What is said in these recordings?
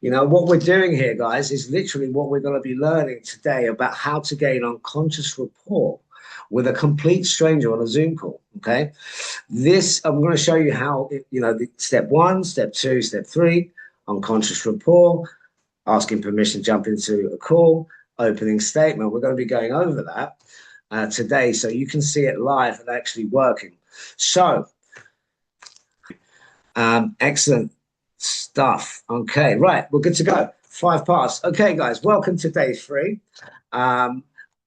You know, what we're doing here, guys, is literally what we're going to be learning today about how to gain unconscious rapport with a complete stranger on a Zoom call. Okay. This, I'm going to show you how, step one, step two, step three, unconscious rapport, asking permission to jump into a call, opening statement. We're going to be going over that today so you can see it live and actually working. So, excellent stuff. Okay, right, we're good to go. 5 parts. Okay, guys, welcome to day 3.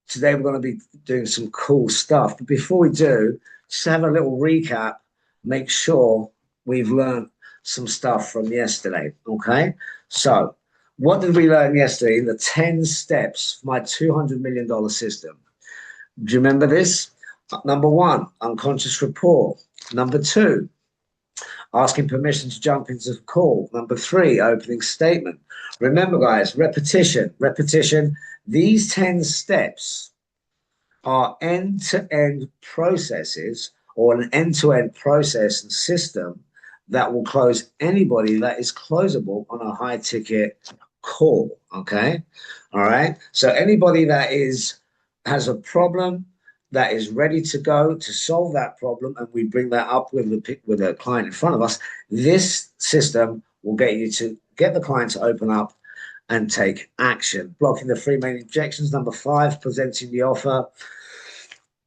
Today we're going to be doing some cool stuff. But before we do, just have a little recap, make sure we've learned some stuff from yesterday. Okay, so what did we learn yesterday in the 10 steps for my $200 million system? Do you remember this? Number 1, unconscious rapport. Number 2, asking permission to jump into the call. Number 3, opening statement. Remember, guys, repetition, repetition. These 10 steps are end-to-end processes, or an end-to-end process and system that will close anybody that is closable on a high-ticket call. Okay, all right. So anybody that has a problem that is ready to go to solve that problem, and we bring that up with a client in front of us, this system will get you to get the client to open up and take action. Blocking the 3 main objections. Number 5, presenting the offer.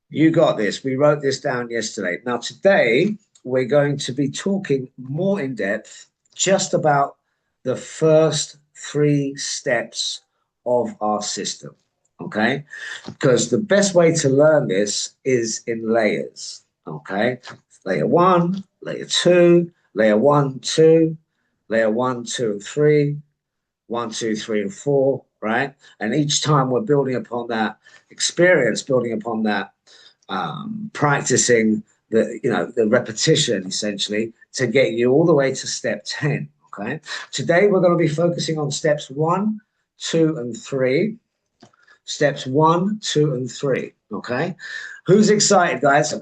You got this. We wrote this down yesterday. Now, today, we're going to be talking more in depth just about the first 3 steps of our system. Okay, because the best way to learn this is in layers. Okay, layer 1, layer 2, layer 1, 2, layer 1, 2, and 3, 1, 2, 3, and 4. Right, and each time we're building upon that experience, building upon that, practicing the repetition essentially to get you all the way to step 10. Okay, today we're going to be focusing on steps 1, 2, and 3. Steps 1, 2, and 3. Okay. Who's excited, guys?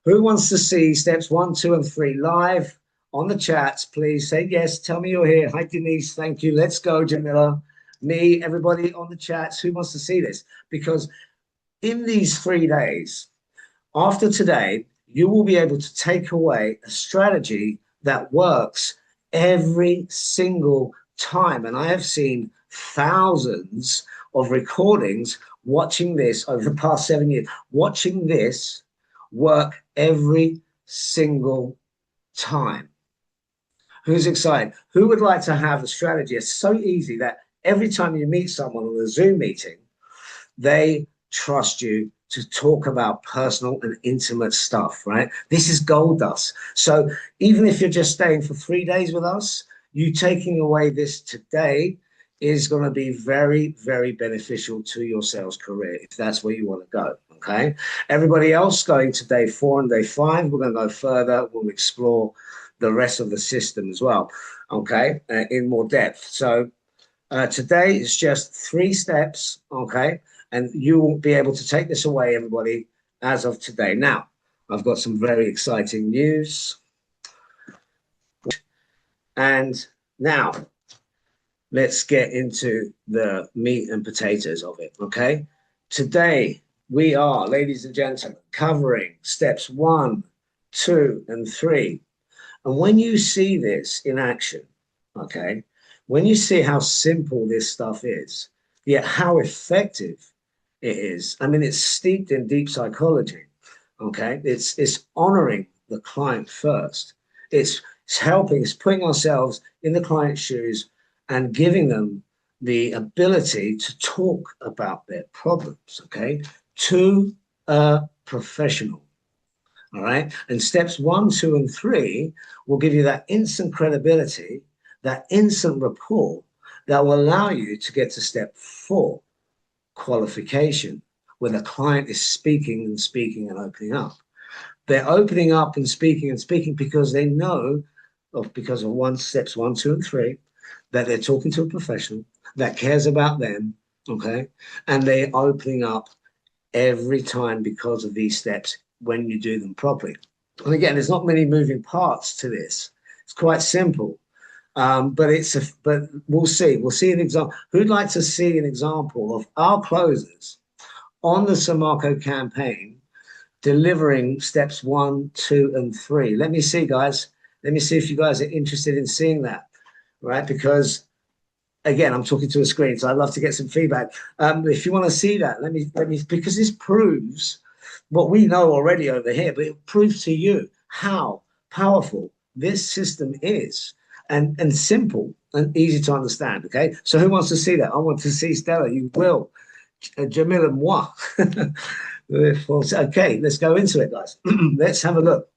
Who wants to see steps 1, 2, and 3 live on the chats? Please say yes. Tell me you're here. Hi, Denise. Thank you. Let's go, Jamila. Me, everybody on the chats. Who wants to see this? Because in these 3 days, after today, you will be able to take away a strategy that works every single time. And I have seen thousands of recordings watching this over the past 7 years, watching this work every single time. Who's excited? Who would like to have a strategy? It's so easy that every time you meet someone on a Zoom meeting, they trust you to talk about personal and intimate stuff, right? This is gold dust. So even if you're just staying for 3 days with us, you taking away this today is going to be very, very beneficial to your sales career if that's where you want to go. Okay. Everybody else going to day 4 and day 5, we're going to go further. We'll explore the rest of the system as well. Okay. In more depth. So today is just 3 steps. Okay. And you will be able to take this away, everybody, as of today. Now, I've got some very exciting news. And now, let's get into the meat and potatoes of it, okay? Today, we are, ladies and gentlemen, covering steps 1, 2, and 3. And when you see this in action, okay, when you see how simple this stuff is, yet how effective it is, I mean, it's steeped in deep psychology, okay? It's honoring the client first. It's helping, it's putting ourselves in the client's shoes and giving them the ability to talk about their problems, okay, to a professional. All right. And steps 1, 2, and 3 will give you that instant credibility, that instant rapport that will allow you to get to step 4, qualification, where the client is speaking and speaking and opening up. They're opening up and speaking because they know, because of steps 1, 2, and 3, that they're talking to a professional that cares about them, okay? And they're opening up every time because of these steps when you do them properly. And again, there's not many moving parts to this. It's quite simple. But we'll see. We'll see an example. Who'd like to see an example of our closers on the Samarco campaign delivering steps 1, 2, and 3? Let me see, guys. Let me see if you guys are interested in seeing that, right? Because again, I'm talking to a screen, so I'd love to get some feedback. If you want to see that, let me, because this proves what we know already over here, but it proves to you how powerful this system is, and simple and easy to understand. Okay, so who wants to see that? I want to see Stella. You will. Jamil and moi. Okay, let's go into it, guys. Let's have a look.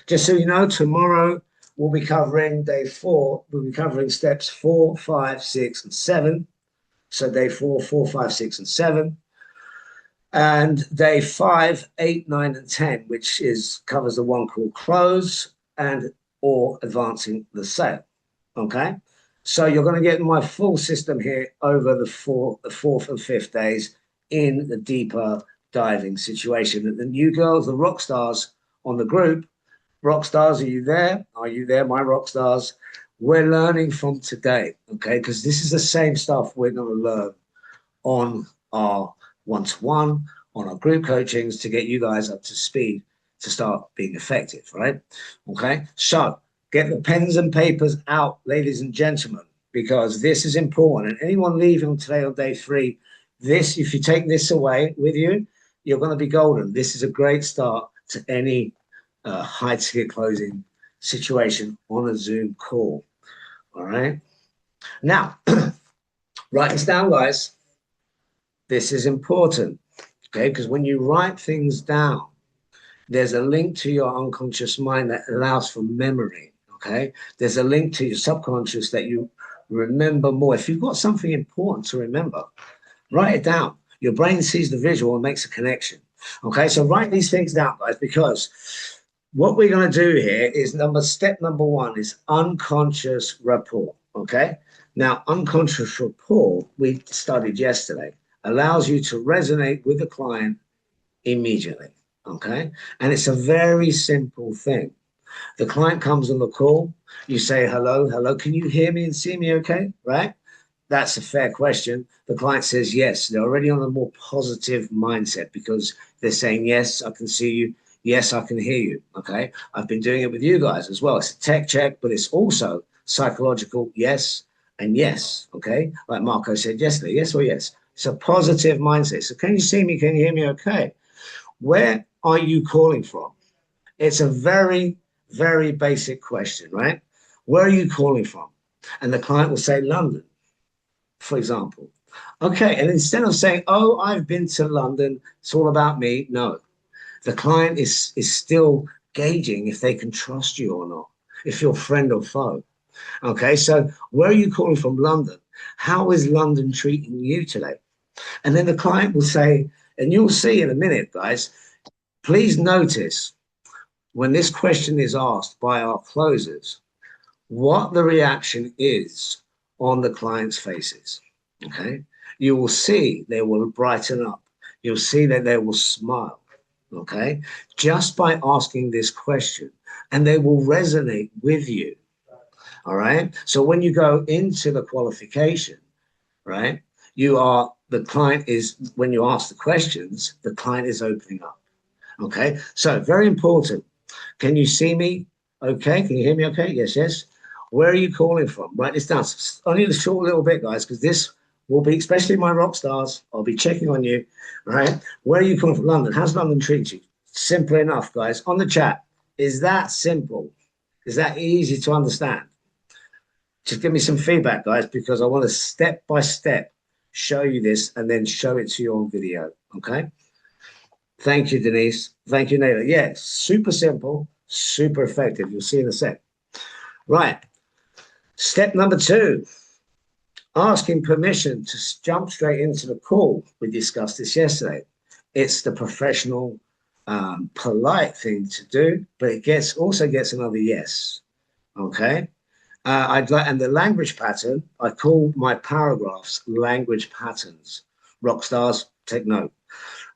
Just so you know, tomorrow we'll be covering day 4. We'll be covering steps 4, 5, 6, and 7. So day 4, 4, 5, 6, and 7. And day 5, 8, 9, and 10, which covers the one called close and or advancing the sale. Okay. So you're going to get my full system here over the 4th and 5th days in the deeper diving situation. The new girls, the rock stars on the group. Rock stars, are you there? Are you there, my rock stars? We're learning from today, okay? Because this is the same stuff we're going to learn on our one-to-one, on our group coachings to get you guys up to speed to start being effective, right? Okay, so get the pens and papers out, ladies and gentlemen, because this is important. And anyone leaving today on day 3, if you take this away with you, you're going to be golden. This is a great start to any high ticket closing situation on a Zoom call. All right. Now, write this down, guys. This is important, okay? Because when you write things down, there's a link to your unconscious mind that allows for memory, okay? There's a link to your subconscious that you remember more. If you've got something important to remember, write it down. Your brain sees the visual and makes a connection, okay? So write these things down, guys, because what we're going to do here is step number 1 is unconscious rapport, okay? Now, unconscious rapport, we studied yesterday, allows you to resonate with the client immediately, okay? And it's a very simple thing. The client comes on the call, you say, hello, can you hear me and see me okay, right? That's a fair question. The client says yes. They're already on a more positive mindset because they're saying, yes, I can see you. Yes, I can hear you. Okay. I've been doing it with you guys as well. It's a tech check, but it's also psychological yes and yes. Okay. Like Marco said yesterday, yes or yes. It's a positive mindset. So can you see me? Can you hear me? Okay. Where are you calling from? It's a very, very basic question, right? Where are you calling from? And the client will say London, for example. Okay. And instead of saying, oh, I've been to London, it's all about me. No. The client is still gauging if they can trust you or not, if you're friend or foe. Okay, so where are you calling from? London. How is London treating you today? And then the client will say, and you'll see in a minute, guys, please notice when this question is asked by our closers, what the reaction is on the client's faces. Okay, you will see they will brighten up. You'll see that they will smile. Okay, just by asking this question, and they will resonate with you. All right. So when you go into the qualification, right, the client is, when you ask the questions, the client is opening up. Okay. So very important. Can you see me? Okay. Can you hear me? Okay. Yes. Yes. Where are you calling from? Write this down. Only a short little bit, guys, because this will be, especially my rock stars, I'll be checking on you, right? Where are you coming from? London. How's London treat you? Simple enough, guys. On the chat, is that simple? Is that easy to understand? Just give me some feedback, guys, because I want to step by step show you this and then show it to you on video, okay? Thank you, Denise. Thank you, Naylor. Yeah, super simple, super effective. You'll see in a sec. Right. Step number 2. Asking permission to jump straight into the call. We discussed this yesterday. It's the professional, polite thing to do, but it also gets another yes. Okay. And the language pattern, I call my paragraphs language patterns. Rock stars, take note.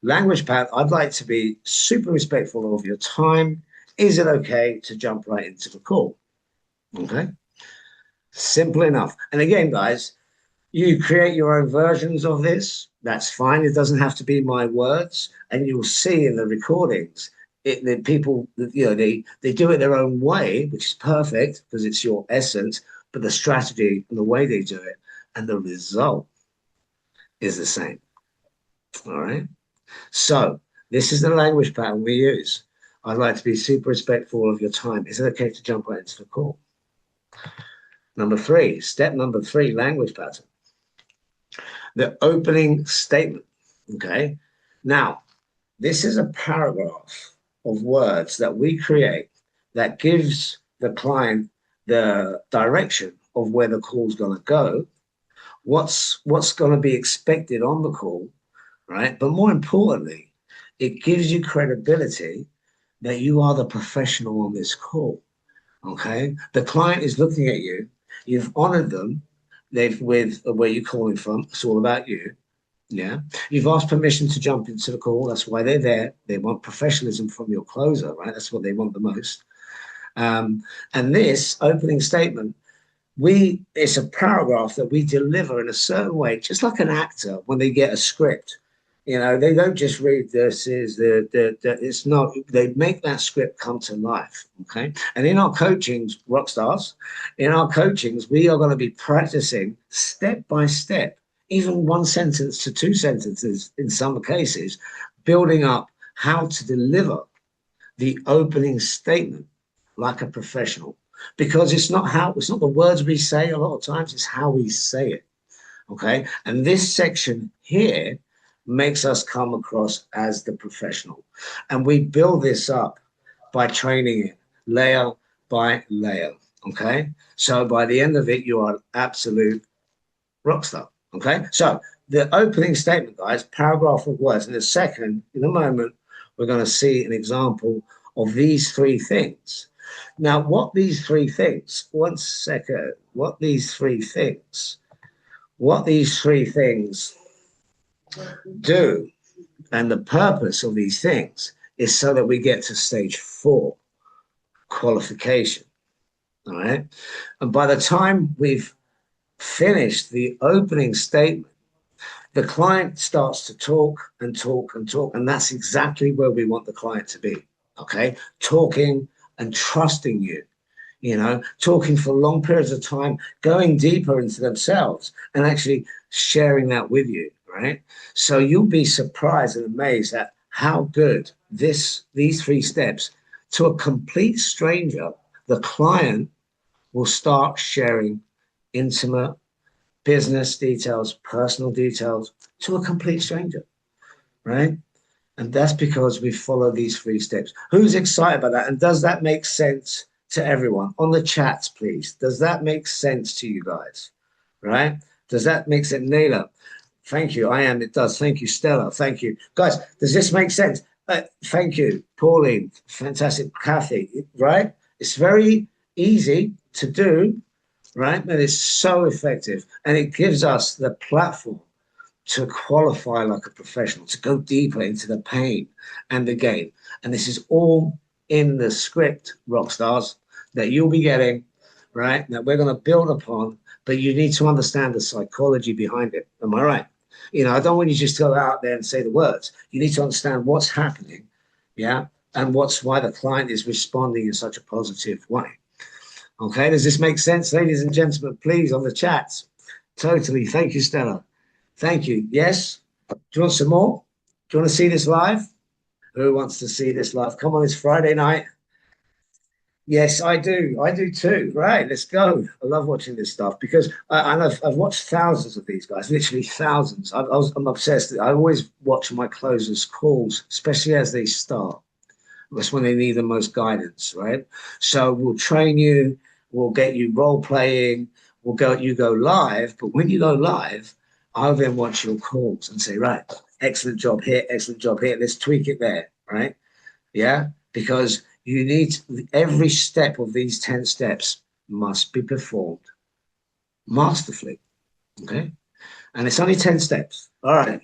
Language pattern, I'd like to be super respectful of your time. Is it okay to jump right into the call? Okay. Simple enough. And again, guys, you create your own versions of this. That's fine. It doesn't have to be my words. And you'll see in the recordings, the people, they do it their own way, which is perfect because it's your essence, but the strategy and the way they do it and the result is the same. All right. So this is the language pattern we use. I'd like to be super respectful of your time. Is it okay to jump right into the call? Step number three, language pattern. The opening statement. Okay. Now, this is a paragraph of words that we create that gives the client the direction of where the call's going to go, what's going to be expected on the call, right? But more importantly, it gives you credibility that you are the professional on this call. Okay. The client is looking at you. You've honored them. They've with where you're calling from. It's all about you. Yeah. You've asked permission to jump into the call. That's why they're there. They want professionalism from your closer, right? That's what they want the most. And this opening statement, it's a paragraph that we deliver in a certain way, just like an actor when they get a script. They don't just read this is it's not, they make that script come to life. Okay. And in our coachings, rock stars, in our coachings, we are going to be practicing step by step, even one sentence to two sentences in some cases, building up how to deliver the opening statement like a professional. Because it's not the words we say a lot of times, it's how we say it. Okay. And this section here makes us come across as the professional. And we build this up by training it layer by layer. Okay. So by the end of it, you are an absolute rock star. Okay. So the opening statement, guys, paragraph of words. In a moment, we're going to see an example of these three things. Now, what these three things do, and the purpose of these things is so that we get to stage 4, qualification. All right. And by the time we've finished the opening statement, the client starts to talk and talk and talk. And that's exactly where we want the client to be. Okay. Talking and trusting you, talking for long periods of time, going deeper into themselves and actually sharing that with you. Right. So you'll be surprised and amazed at how good these 3 steps to a complete stranger, the client will start sharing intimate business details, personal details to a complete stranger. Right. And that's because we follow these 3 steps. Who's excited about that? And does that make sense to everyone? On the chats, please. Does that make sense to you guys? Right. Does that make sense? Naila, thank you. I am. It does. Thank you, Stella. Thank you. Guys, does this make sense? Thank you, Pauline. Fantastic. Kathy, right? It's very easy to do, right? But it's so effective. And it gives us the platform to qualify like a professional, to go deeper into the pain and the gain. And this is all in the script, rock stars, that you'll be getting, right? That we're going to build upon, but you need to understand the psychology behind it. Am I right? I don't want you just to go out there and say the words. You need to understand what's happening, yeah, and why the client is responding in such a positive way. Okay, does this make sense, ladies and gentlemen? Please, on the chats. Totally. Thank you, Stella. Thank you. Yes? Do you want some more? Do you want to see this live? Who wants to see this live? Come on, it's Friday night. Yes, I do. I do too. Right, let's go. I love watching this stuff because I've watched thousands of these guys, literally thousands. I'm obsessed. I always watch my closers' calls, especially as they start. That's when they need the most guidance, right? So we'll train you, we'll get you role playing, you go live. But when you go live, I'll then watch your calls and say, right, excellent job here, let's tweak it there, right? Yeah, because you need every step of these 10 steps must be performed masterfully, okay? And it's only 10 steps. All right,